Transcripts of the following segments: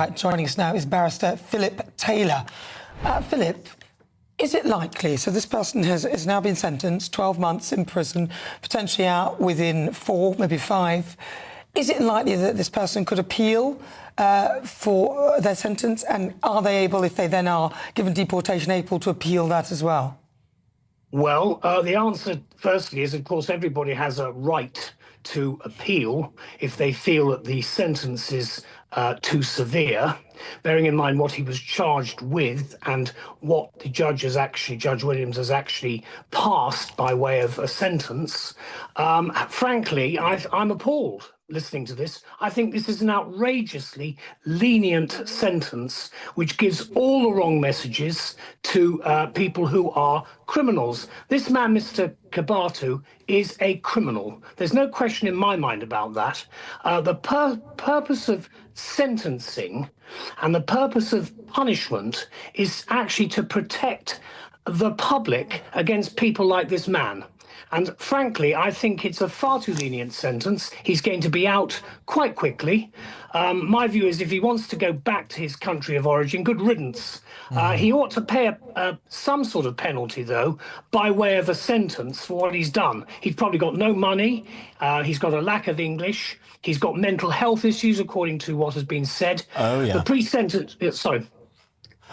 Right, joining us now is Barrister Philip Taylor. Philip, is it likely, so this person has now been sentenced 12 months in prison, potentially out within 4, maybe 5. Is it likely that this person could appeal for their sentence, and are they able, if they then are given deportation, able to appeal that as well? Well, the answer, firstly, is, of course, everybody has a right to appeal if they feel that the sentence is too severe, bearing in mind what he was charged with and what the Judge Williams has actually passed by way of a sentence. Frankly, I'm appalled listening to this. I think this is an outrageously lenient sentence which gives all the wrong messages to people who are criminals. This man, Mr. Kebatu, is a criminal. There's no question in my mind about that. The purpose of sentencing and the purpose of punishment is actually to protect the public against people like this man. And frankly, I think it's a far too lenient sentence. He's going to be out quite quickly. My view is if he wants to go back to his country of origin, good riddance. He ought to pay some sort of penalty, though, by way of a sentence for what he's done. He's probably got no money. He's got a lack of English. He's got mental health issues, according to what has been said. Oh, yeah. The pre-sentence... sorry.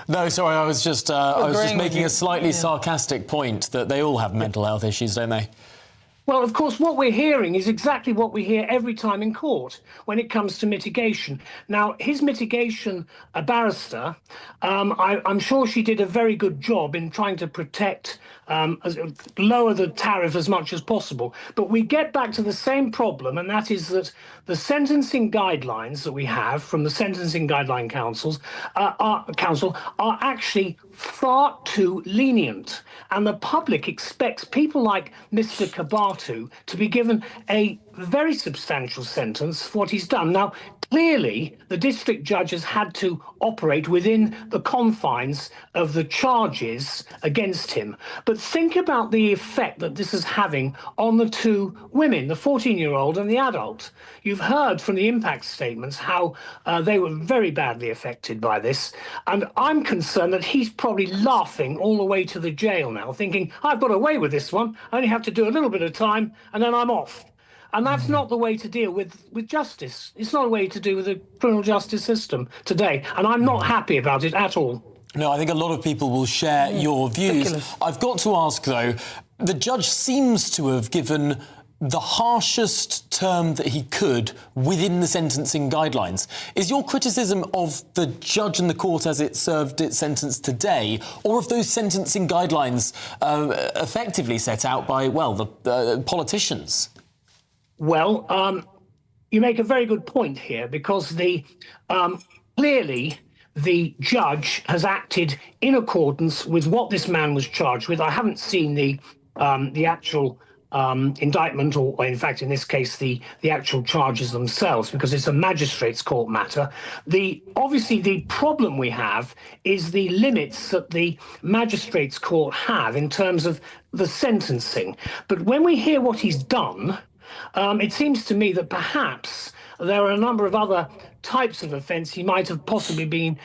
No, sorry, I was just making a slightly sarcastic point that they all have mental health issues, don't they? Well, of course, what we're hearing is exactly what we hear every time in court when it comes to mitigation. Now, his mitigation barrister, I'm sure she did a very good job in trying to protect, lower the tariff as much as possible. But we get back to the same problem, and that is that the sentencing guidelines that we have from the Sentencing Guideline Council are actually far too lenient. And the public expects people like Mr. Kebatu to be given a very substantial sentence for what he's done. Now, clearly, the district judge has had to operate within the confines of the charges against him. But think about the effect that this is having on the two women, the 14-year-old and the adult. You've heard from the impact statements how they were very badly affected by this. And I'm concerned that he's probably laughing all the way to the jail now, thinking, I've got away with this one. I only have to do a little bit of time and then I'm off. And that's not the way to deal with justice. It's not a way to do with the criminal justice system today. And I'm not happy about it at all. No, I think a lot of people will share your views. Ridiculous. I've got to ask, though, the judge seems to have given the harshest term that he could within the sentencing guidelines. Is your criticism of the judge and the court as it served its sentence today, or of those sentencing guidelines effectively set out by, well, the politicians? Well, you make a very good point here, because clearly the judge has acted in accordance with what this man was charged with. I haven't seen the actual indictment, or in fact, in this case, the actual charges themselves, because it's a magistrates court matter. Obviously, the problem we have is the limits that the magistrates court have in terms of the sentencing. But when we hear what he's done, it seems to me that perhaps there are a number of other types of offence he might have possibly been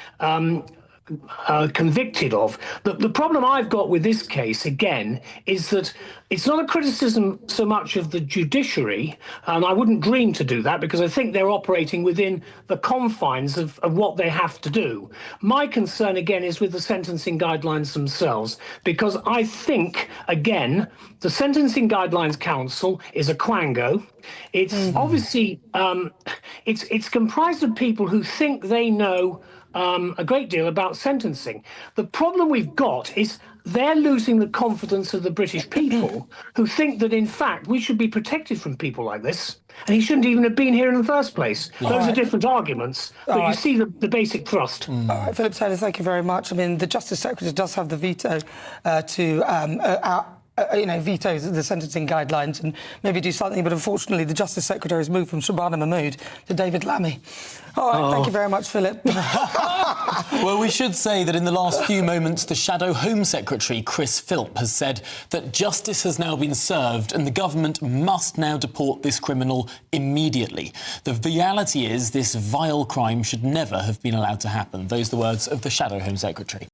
convicted of. The problem I've got with this case, again, is that it's not a criticism so much of the judiciary, and I wouldn't dream to do that, because I think they're operating within the confines of what they have to do. My concern, again, is with the sentencing guidelines themselves, because I think, again, the Sentencing Guidelines Council is a quango. It's obviously, it's comprised of people who think they know a great deal about sentencing. The problem we've got is they're losing the confidence of the British people, who think that, in fact, we should be protected from people like this, and he shouldn't even have been here in the first place. Those are different arguments, but you see the basic thrust. All right, Philip Taylor, thank you very much. I mean, the Justice Secretary does have the veto veto the sentencing guidelines and maybe do something, but unfortunately the Justice Secretary has moved from Shabana Mahmood to David Lammy. All right, thank you very much, Philip. Well, we should say that in the last few moments, the Shadow Home Secretary, Chris Philp, has said that justice has now been served and the government must now deport this criminal immediately. The reality is this vile crime should never have been allowed to happen. Those are the words of the Shadow Home Secretary.